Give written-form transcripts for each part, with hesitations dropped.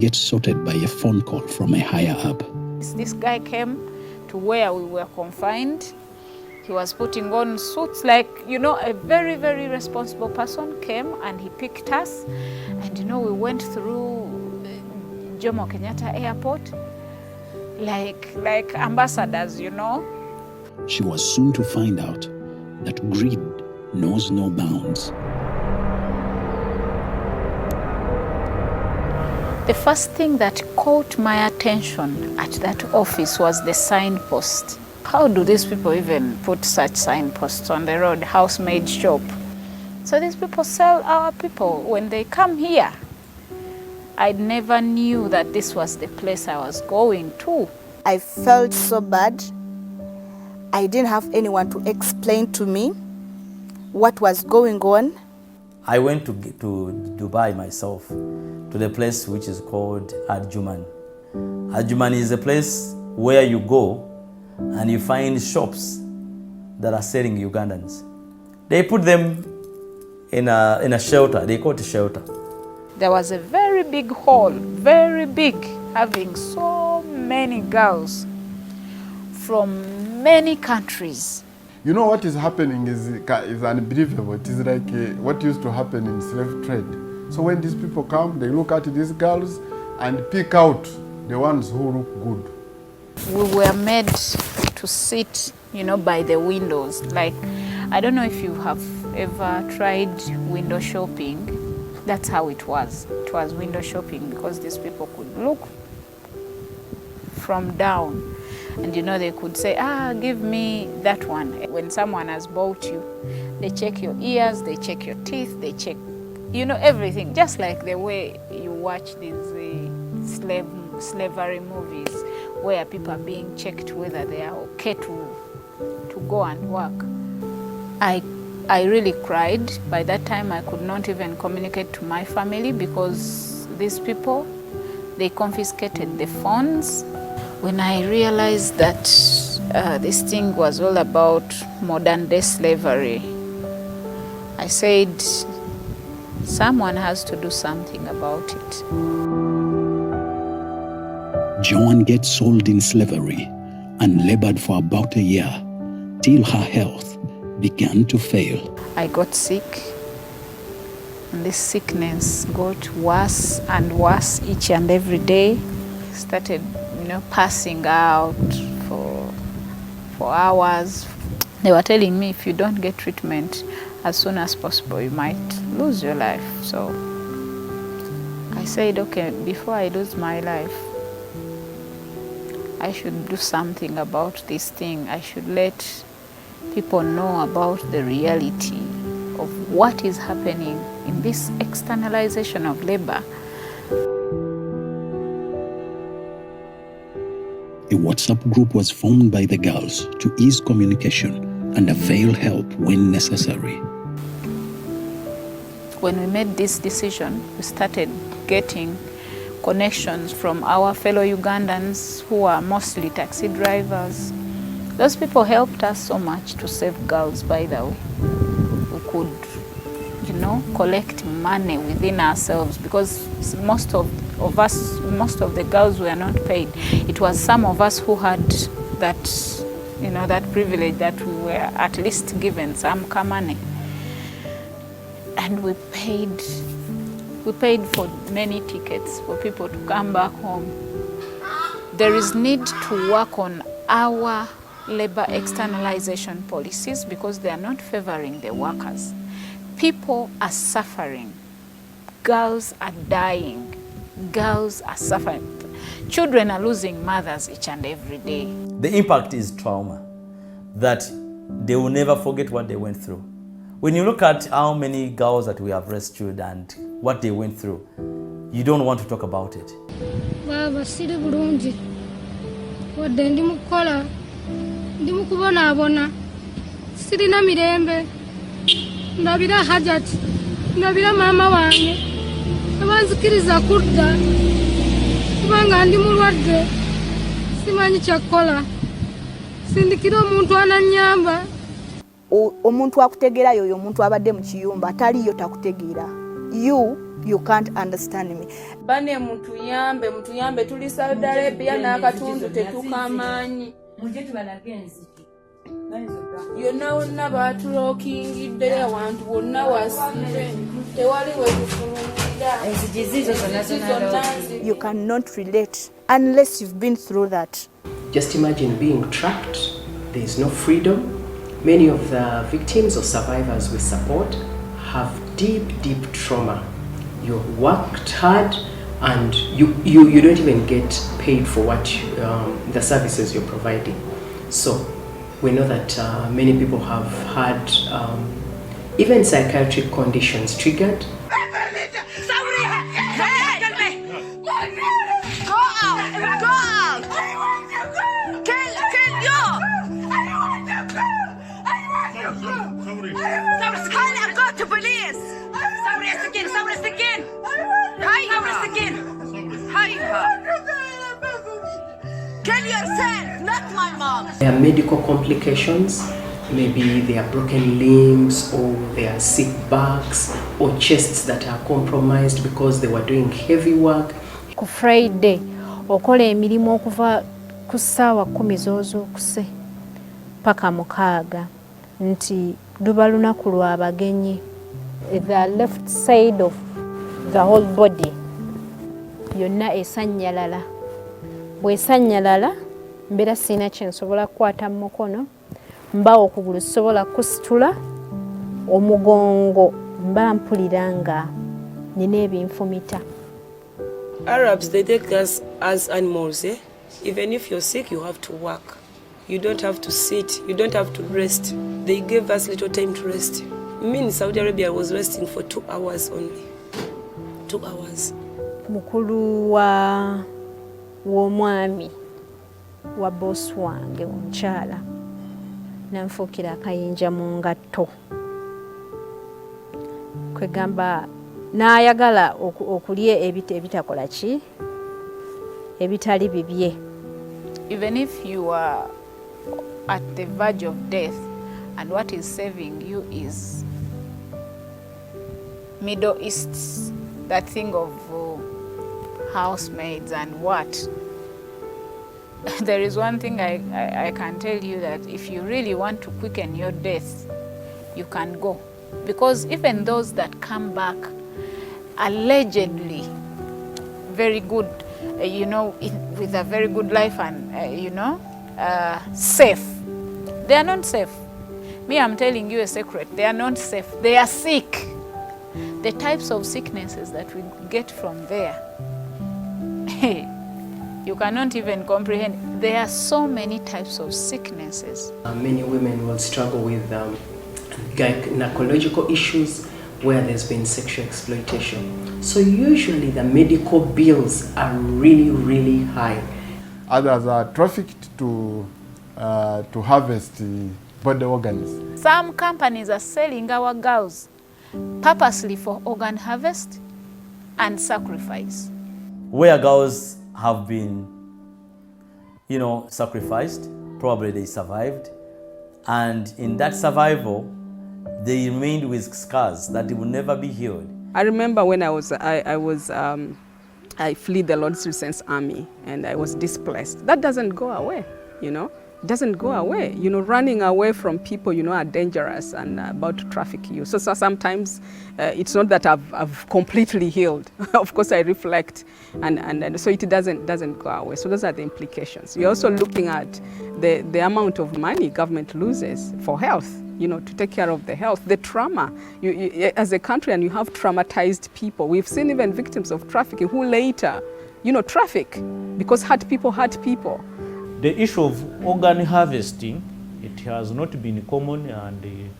Gets sorted by a phone call from a higher up. This guy came to where we were confined. He was putting on suits like, a very, very responsible person came and he picked us. And, we went through Jomo Kenyatta Airport like ambassadors, She was soon to find out that greed knows no bounds. The first thing that caught my attention at that office was the signpost. How do these people even put such signposts on the road? House-made shop. So these people sell our people when they come here. I never knew that this was the place I was going to. I felt so bad. I didn't have anyone to explain to me what was going on. I went to Dubai myself, to the place which is called Human. Human is a place where you go and you find shops that are selling Ugandans. They put them in a shelter. They call it a shelter. There was a very big hall, very big, having so many girls from many countries. What is happening is unbelievable. It is like what used to happen in slave trade. So when these people come, they look at these girls and pick out the ones who look good. We were made to sit, by the windows. Like, I don't know if you have ever tried window shopping. That's how it was. It was window shopping because these people could look from down. And they could say, give me that one. When someone has bought you, they check your ears, they check your teeth, they check, everything. Just like the way you watch these slavery movies where people are being checked whether they are okay to go and work. I really cried. By that time, I could not even communicate to my family because these people, they confiscated the phones. When I realized that this thing was all about modern-day slavery, I said, someone has to do something about it. Joan gets sold in slavery and labored for about a year till her health began to fail. I got sick, and this sickness got worse and worse each and every day. Started passing out for hours. They were telling me if you don't get treatment as soon as possible, you might lose your life. So I said, okay, before I lose my life, I should do something about this thing. I should let people know about the reality of what is happening in this externalization of labor. A WhatsApp group was formed by the girls to ease communication and avail help when necessary. When we made this decision, we started getting connections from our fellow Ugandans who are mostly taxi drivers. Those people helped us so much to save girls, by the way. We could, collect money within ourselves because most of the girls were not paid. It was some of us who had that, that privilege that we were at least given some money. And we paid for many tickets for people to come back home. There is need to work on our labor externalization policies because they are not favoring the workers. People are suffering. Girls are dying. Girls are suffering. Children are losing mothers each and every day. The impact is trauma, that they will never forget what they went through. When you look at how many girls that we have rescued and what they went through, you don't want to talk about it. Baba siri bulungi. Wadde ndi mukola. Ndi mukubona abona. Sirina mirembe. Ndabira hajati. Ndabira mama wange. Abanzikiriza kudda. Kubanga ndi mulwadde. Simanyi kyakola. Sindikira omuntu ananyamba. Omuntu akutegeera yoyo omuntu abadde mu kiyumba taliyo takutegeera. you can't understand me. Bane mutuyambe tuli Saudi Arabia n'akatundu tetukamanyi. Yonna wonna baatulookingidde abantu bonna wasibe tewali wetufulumira. You cannot relate unless you've been through that. Just imagine being trapped. There is no freedom. Many of the victims or survivors we support have deep trauma. You worked hard and you don't even get paid for what the services you're providing. So we know that many people have had even psychiatric conditions triggered. There are medical complications, maybe they are broken limbs or they are sick backs or chests that are compromised because they were doing heavy work. Ku Friday okola emirimu okuva ku ssaawa 10 z'ozuukuse paka 6 nti luba lunaku lwa bagenyi. The left side of the whole body yonna esanyalala. Bw'esanyalala mbeera sina kye nsobola kukwata mu mukono, mba okugulu sobola kusitula, omugongo mba mpulira nga nina ebinfumita. Arabs, they take us as animals. Even if you're sick, you have to work. You don't have to sit. You don't have to rest. They gave us little time to rest. Me in Saudi Arabia, I was resting for 2 hours only. 2 hours. Mukulu w'omwami wa boss wange omukyala nanfuukira akayinja mu ngatto. Kwegamba n'ayagala okulya ebitakola ki ebitali bibye. Even if you are at the verge of death and what is saving you is Middle East, that thing of housemaids and what. There is one thing I can tell you, that if you really want to quicken your death, you can go. Because even those that come back allegedly very good, with a very good life and, safe, they are not safe. Me, I'm telling you a secret. They are not safe. They are sick. The types of sicknesses that we get from there, you cannot even comprehend. There are so many types of sicknesses. Many women will struggle with gynecological issues where there's been sexual exploitation. So usually the medical bills are really high. Others are trafficked to harvest body organs. Some companies are selling our girls purposely for organ harvest and sacrifice. Where girls have been, sacrificed, probably they survived, and in that survival, they remained with scars that they will never be healed. I remember when I fled the Lord's Resistance Army and I was displaced. That doesn't go away, It doesn't go away. Running away from people, are dangerous and about to traffic you. So sometimes it's not that I've completely healed. Of course, I reflect, and so it doesn't go away. So those are the implications. You're also looking at the amount of money government loses for health, to take care of the health, the trauma. You as a country, and you have traumatized people. We've seen even victims of trafficking who later, traffic because hurt people hurt people. The issue of organ harvesting, it has not been common, and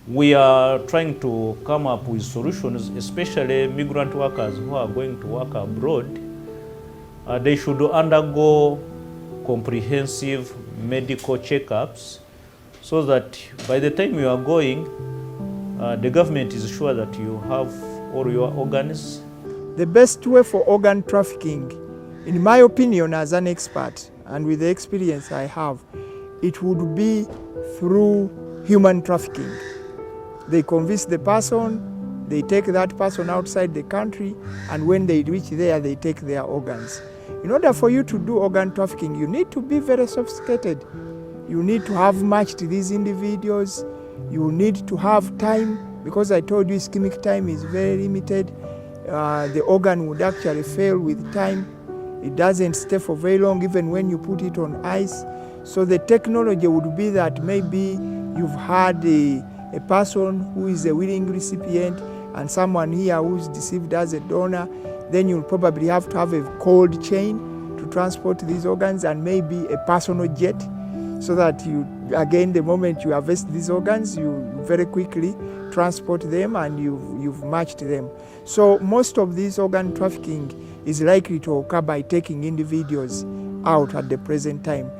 we are trying to come up with solutions, especially migrant workers who are going to work abroad. They should undergo comprehensive medical checkups so that by the time you are going, the government is sure that you have all your organs. The best way for organ trafficking, in my opinion as an expert, and with the experience I have, it would be through human trafficking. They convince the person They take that person outside the country, and when they reach there, they take their organs. In order for you to do organ trafficking, you need to be very sophisticated. You need to have matched these individuals. You need to have time, because I told you ischemic time is very limited. The organ would actually fail with time. It doesn't stay for very long, even when you put it on ice. So the technology would be that maybe you've had a person who is a willing recipient and someone here who's deceived as a donor. Then you'll probably have to have a cold chain to transport these organs, and maybe a personal jet, so that you, again, the moment you harvest these organs, you very quickly transport them and you've matched them. So most of this organ trafficking is likely to occur by taking individuals out at the present time.